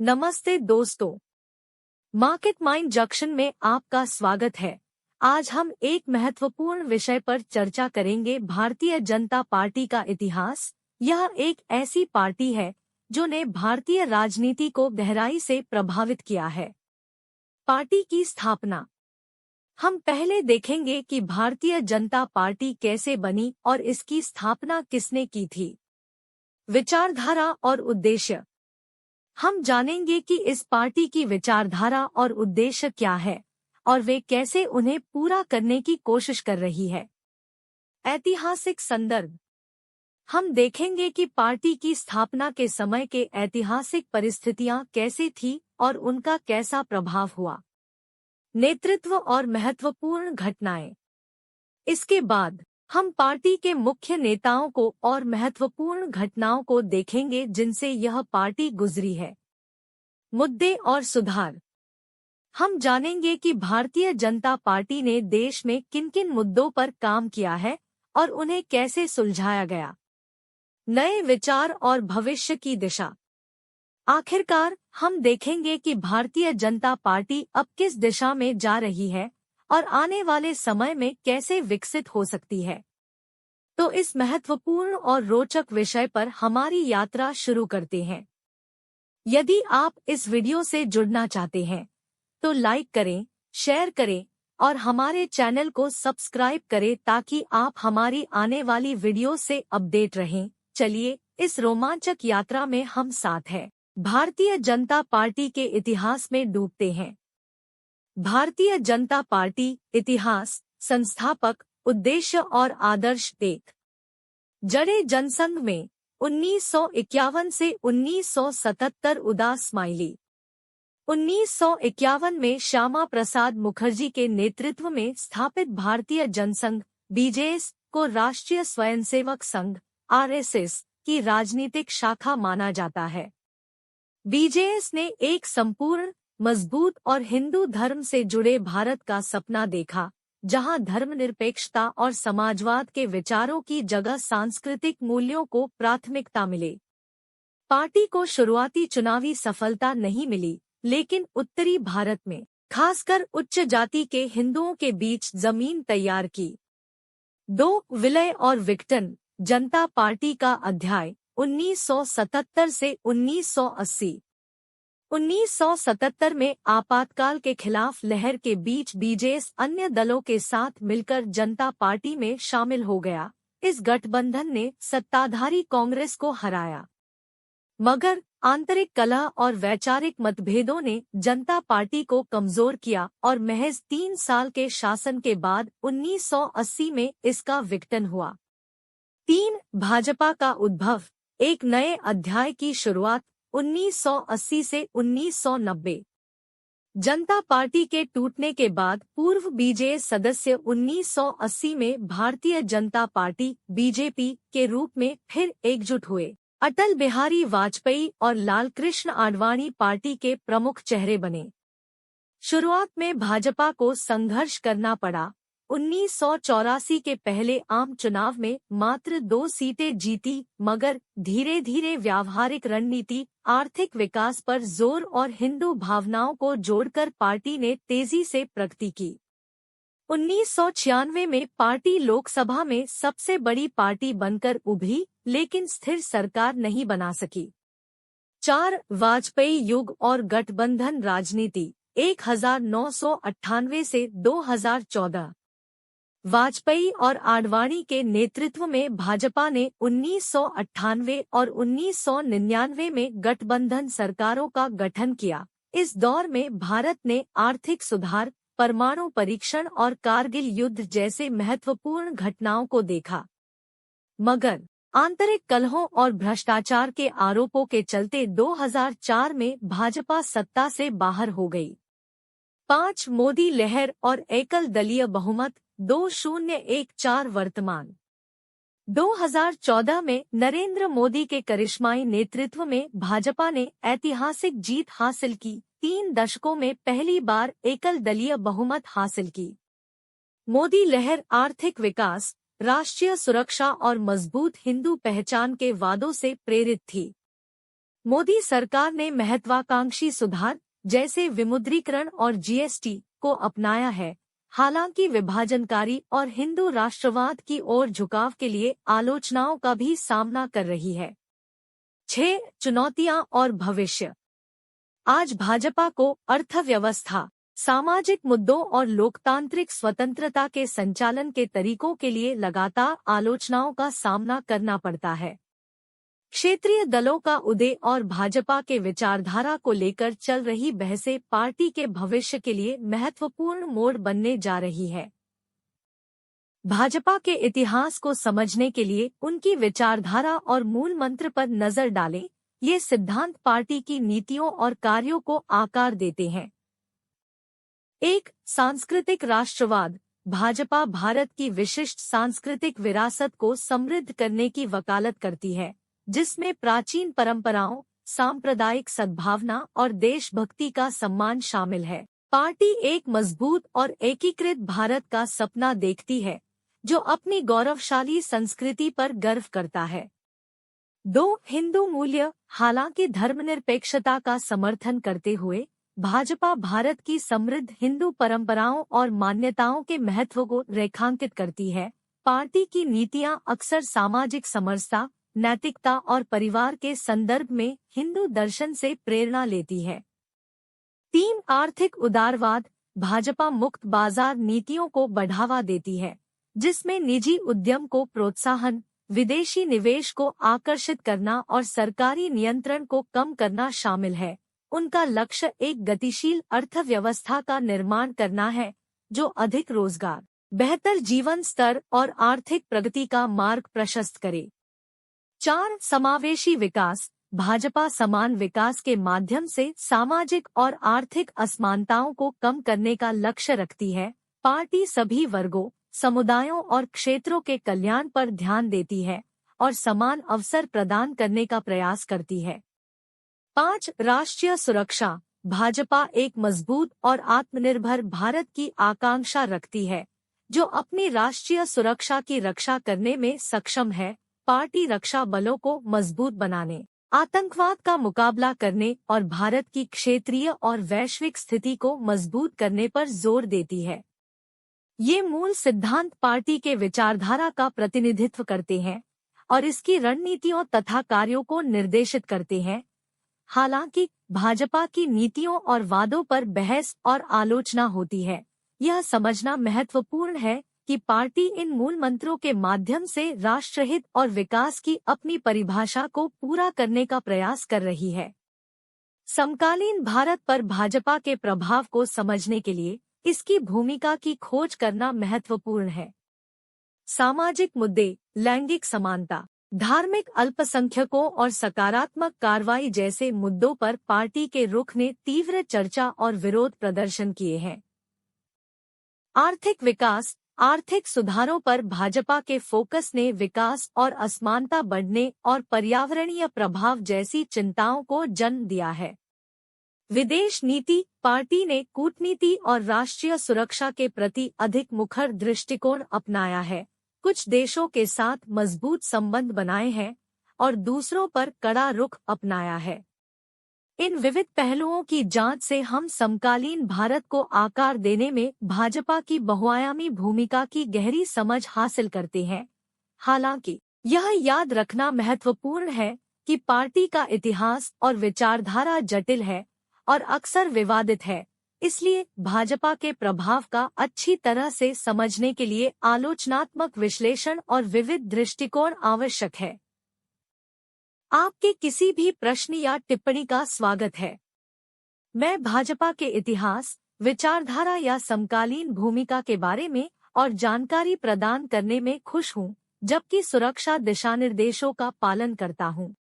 नमस्ते दोस्तों, market mind junction में आपका स्वागत है। आज हम एक महत्वपूर्ण विषय पर चर्चा करेंगे, भारतीय जनता पार्टी का इतिहास। यह एक ऐसी पार्टी है जो ने भारतीय राजनीति को गहराई से प्रभावित किया है। पार्टी की स्थापना। हम पहले देखेंगे कि भारतीय जनता पार्टी कैसे बनी और इसकी स्थापना किसने की थी। विचारधारा और उद्देश्य। हम जानेंगे कि इस पार्टी की विचारधारा और उद्देश्य क्या है और वे कैसे उन्हें पूरा करने की कोशिश कर रही है। ऐतिहासिक संदर्भ। हम देखेंगे कि पार्टी की स्थापना के समय के ऐतिहासिक परिस्थितियां कैसे थी और उनका कैसा प्रभाव हुआ। नेतृत्व और महत्वपूर्ण घटनाएं। इसके बाद हम पार्टी के मुख्य नेताओं को और महत्वपूर्ण घटनाओं को देखेंगे जिनसे यह पार्टी गुजरी है। मुद्दे और सुधार। हम जानेंगे कि भारतीय जनता पार्टी ने देश में किन-किन मुद्दों पर काम किया है और उन्हें कैसे सुलझाया गया। नए विचार और भविष्य की दिशा। आखिरकार हम देखेंगे कि भारतीय जनता पार्टी अब किस दिशा में जा रही है और आने वाले समय में कैसे विकसित हो सकती है। तो इस महत्वपूर्ण और रोचक विषय पर हमारी यात्रा शुरू करते हैं। यदि आप इस वीडियो से जुड़ना चाहते हैं तो लाइक करें, शेयर करें और हमारे चैनल को सब्सक्राइब करें ताकि आप हमारी आने वाली वीडियो से अपडेट रहें। चलिए इस रोमांचक यात्रा में हम साथ हैं। भारतीय जनता पार्टी के इतिहास में डूबते हैं। भारतीय जनता पार्टी इतिहास, संस्थापक, उद्देश्य और आदर्श। एक जड़े जनसंघ में 1951 से 1977 उदास स्माइली। 1951 में श्यामा प्रसाद मुखर्जी के नेतृत्व में स्थापित भारतीय जनसंघ बीजेएस को राष्ट्रीय स्वयंसेवक संघ आरएसएस की राजनीतिक शाखा माना जाता है। बीजेएस ने एक संपूर्ण, मजबूत और हिंदू धर्म से जुड़े भारत का सपना देखा, जहां धर्मनिरपेक्षता और समाजवाद के विचारों की जगह सांस्कृतिक मूल्यों को प्राथमिकता मिले। पार्टी को शुरुआती चुनावी सफलता नहीं मिली, लेकिन उत्तरी भारत में खासकर उच्च जाति के हिंदुओं के बीच जमीन तैयार की। 2 विलय और विघटन। जनता पार्टी का अध्याय 1977 से 1980। 1977 में आपातकाल के खिलाफ लहर के बीच बीजेएस अन्य दलों के साथ मिलकर जनता पार्टी में शामिल हो गया। इस गठबंधन ने सत्ताधारी कांग्रेस को हराया, मगर आंतरिक कलह और वैचारिक मतभेदों ने जनता पार्टी को कमजोर किया और महज 3 साल के शासन के बाद 1980 में इसका विघटन हुआ। 3 भाजपा का उद्भव, एक नए अध्याय की शुरुआत। 1980 से 1990। जनता पार्टी के टूटने के बाद पूर्व बीजेएस सदस्य 1980 में भारतीय जनता पार्टी बीजेपी के रूप में फिर एकजुट हुए। अटल बिहारी वाजपेयी और लालकृष्ण आडवाणी पार्टी के प्रमुख चेहरे बने। शुरुआत में भाजपा को संघर्ष करना पड़ा। 1984 के पहले आम चुनाव में मात्र 2 सीटें जीती, मगर धीरे धीरे व्यावहारिक रणनीति, आर्थिक विकास पर जोर और हिंदू भावनाओं को जोड़कर पार्टी ने तेजी से प्रगति की। 1996 में पार्टी लोकसभा में सबसे बड़ी पार्टी बनकर उभरी, लेकिन स्थिर सरकार नहीं बना सकी। 4 वाजपेयी युग और गठबंधन राजनीति। 1998 से 2014। वाजपेयी और आडवाणी के नेतृत्व में भाजपा ने 1998 और 1999 में गठबंधन सरकारों का गठन किया। इस दौर में भारत ने आर्थिक सुधार, परमाणु परीक्षण और कारगिल युद्ध जैसे महत्वपूर्ण घटनाओं को देखा, मगर आंतरिक कलहों और भ्रष्टाचार के आरोपों के चलते 2004 में भाजपा सत्ता से बाहर हो गई। 5 मोदी लहर और एकल दलीय बहुमत। 2014 वर्तमान। 2014 में नरेंद्र मोदी के करिश्माई नेतृत्व में भाजपा ने ऐतिहासिक जीत हासिल की। 3 दशकों में पहली बार एकल दलीय बहुमत हासिल की। मोदी लहर आर्थिक विकास, राष्ट्रीय सुरक्षा और मजबूत हिंदू पहचान के वादों से प्रेरित थी। मोदी सरकार ने महत्वाकांक्षी सुधार जैसे विमुद्रीकरण और जीएसटी को अपनाया है, हालांकि विभाजनकारी और हिंदू राष्ट्रवाद की ओर झुकाव के लिए आलोचनाओं का भी सामना कर रही है। 6 चुनौतियां और भविष्य। आज भाजपा को अर्थव्यवस्था, सामाजिक मुद्दों और लोकतांत्रिक स्वतंत्रता के संचालन के तरीकों के लिए लगातार आलोचनाओं का सामना करना पड़ता है। क्षेत्रीय दलों का उदय और भाजपा के विचारधारा को लेकर चल रही बहसें पार्टी के भविष्य के लिए महत्वपूर्ण मोड़ बनने जा रही है। भाजपा के इतिहास को समझने के लिए उनकी विचारधारा और मूल मंत्र पर नजर डालें। ये सिद्धांत पार्टी की नीतियों और कार्यों को आकार देते हैं। 1. सांस्कृतिक राष्ट्रवाद। भाजपा भारत की विशिष्ट सांस्कृतिक विरासत को समृद्ध करने की वकालत करती है, जिसमें प्राचीन परंपराओं, सांप्रदायिक सद्भावना और देशभक्ति का सम्मान शामिल है। पार्टी एक मजबूत और एकीकृत भारत का सपना देखती है, जो अपनी गौरवशाली संस्कृति पर गर्व करता है। 2. हिंदू मूल्य। हालांकि धर्मनिरपेक्षता का समर्थन करते हुए भाजपा भारत की समृद्ध हिंदू परंपराओं और मान्यताओं के महत्व को रेखांकित करती है। पार्टी की नीतियां अक्सर सामाजिक समरसता, नैतिकता और परिवार के संदर्भ में हिंदू दर्शन से प्रेरणा लेती है। 3. आर्थिक उदारवाद। भाजपा मुक्त बाजार नीतियों को बढ़ावा देती है, जिसमें निजी उद्यम को प्रोत्साहन, विदेशी निवेश को आकर्षित करना और सरकारी नियंत्रण को कम करना शामिल है। उनका लक्ष्य एक गतिशील अर्थव्यवस्था का निर्माण करना है, जो अधिक रोजगार, बेहतर जीवन स्तर और आर्थिक प्रगति का मार्ग प्रशस्त करे। 4. समावेशी विकास। भाजपा समान विकास के माध्यम से सामाजिक और आर्थिक असमानताओं को कम करने का लक्ष्य रखती है। पार्टी सभी वर्गों, समुदायों और क्षेत्रों के कल्याण पर ध्यान देती है और समान अवसर प्रदान करने का प्रयास करती है। 5. राष्ट्रीय सुरक्षा। भाजपा एक मजबूत और आत्मनिर्भर भारत की आकांक्षा रखती है, जो अपनी राष्ट्रीय सुरक्षा की रक्षा करने में सक्षम है। पार्टी रक्षा बलों को मजबूत बनाने, आतंकवाद का मुकाबला करने और भारत की क्षेत्रीय और वैश्विक स्थिति को मजबूत करने पर जोर देती है। ये मूल सिद्धांत पार्टी के विचारधारा का प्रतिनिधित्व करते हैं और इसकी रणनीतियों तथा कार्यों को निर्देशित करते हैं। हालांकि भाजपा की नीतियों और वादों पर बहस और आलोचना होती है, यह समझना महत्वपूर्ण है कि पार्टी इन मूल मंत्रों के माध्यम से राष्ट्रहित और विकास की अपनी परिभाषा को पूरा करने का प्रयास कर रही है। समकालीन भारत पर भाजपा के प्रभाव को समझने के लिए इसकी भूमिका की खोज करना महत्वपूर्ण है। सामाजिक मुद्दे, लैंगिक समानता, धार्मिक अल्पसंख्यकों और सकारात्मक कार्रवाई जैसे मुद्दों पर पार्टी के रुख ने तीव्र चर्चा और विरोध प्रदर्शन किए हैं। आर्थिक विकास। आर्थिक सुधारों पर भाजपा के फोकस ने विकास और असमानता बढ़ने और पर्यावरणीय प्रभाव जैसी चिंताओं को जन्म दिया है। विदेश नीति। पार्टी ने कूटनीति और राष्ट्रीय सुरक्षा के प्रति अधिक मुखर दृष्टिकोण अपनाया है। कुछ देशों के साथ मजबूत संबंध बनाए हैं और दूसरों पर कड़ा रुख अपनाया है। इन विविध पहलुओं की जांच से हम समकालीन भारत को आकार देने में भाजपा की बहुआयामी भूमिका की गहरी समझ हासिल करते हैं। हालांकि यह याद रखना महत्वपूर्ण है कि पार्टी का इतिहास और विचारधारा जटिल है और अक्सर विवादित है, इसलिए भाजपा के प्रभाव का अच्छी तरह से समझने के लिए आलोचनात्मक विश्लेषण और विविध दृष्टिकोण आवश्यक है। आपके किसी भी प्रश्न या टिप्पणी का स्वागत है। मैं भाजपा के इतिहास, विचारधारा या समकालीन भूमिका के बारे में और जानकारी प्रदान करने में खुश हूँ, जबकि सुरक्षा दिशानिर्देशों का पालन करता हूँ।